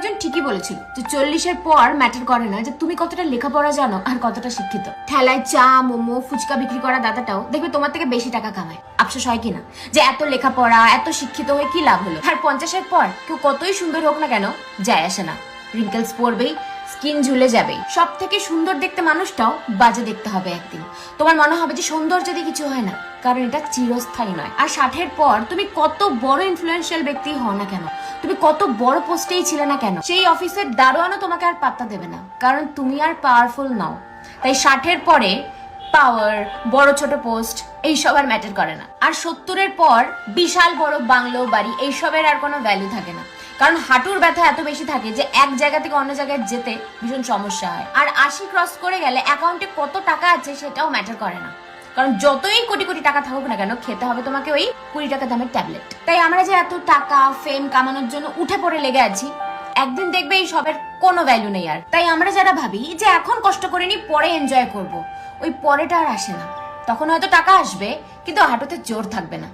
একজন ঠিকই বলেছিল যে 40-এর পর ম্যাটার করে না যে তুমি কতটা লেখাপড়া জানো আর কতটা শিক্ষিত। ঠেলায় চা মোমো ফুচকা বিক্রি করা দাদাটাও দেখবে তোমার থেকে বেশি টাকা কামায়। আফসোস হয় কিনা যে এত লেখাপড়া এত শিক্ষিত হয়ে কি লাভ হলো? আর 50-এর পর কেউ কতই সুন্দর হোক না কেন যায় আসে না, রিঙ্কেলস পড়বেই, স্কিন ঝুলে যাবেই। সব থেকে সুন্দর দেখতে মানুষটাও বাজে দেখতে হবে একদিন। তোমার মনে হবে যে সৌন্দর্য দিয়ে কিছু হয় না, কারণ এটা চিরস্থায়ী নয়। আর 60-এর পর তুমি কত বড় ইনফ্লুয়েন্সিয়াল ব্যক্তি হও না কেন, তুমি কত বড় পোস্টেই ছিলে না কেন, সেই অফিসের দারোয়ানও তোমাকে আর পাত্তা দেবে না, কারণ তুমি আর পাওয়ারফুল নাও। তাই 60-এর পরে পাওয়ার, বড় ছোট পোস্ট এইসব আর ম্যাটার করে না। আর 70-এর পর বিশাল বড় বাংলো বাড়ি এইসবের আর কোনো ভ্যালু থাকে না, কারণ হাঁটুর ব্যথা এত বেশি থাকে যে এক জায়গা থেকে অন্য জায়গায় যেতে ভীষণ সমস্যা হয়। আর 80 ক্রস করে গেলে অ্যাকাউন্টে কত টাকা আছে সেটাও ম্যাটার করে না, কারণ যতই কোটি কোটি টাকা থাকুক না কেন খেতে হবে তোমাকে ওই 20 টাকা দামের ট্যাবলেট। তাই আমরা যে এত টাকা ফেম কামানোর জন্য উঠে পড়ে লেগে আছি, একদিন দেখবে এই সবের কোনো ভ্যালু নেই আর। তাই আমরা যারা ভাবি যে এখন কষ্ট করে নি পরে এনজয় করব, ওই পরেটা আর আসে না। তখন হয়তো টাকা আসবে কিন্তু হাঁটুতে জোর থাকবে না।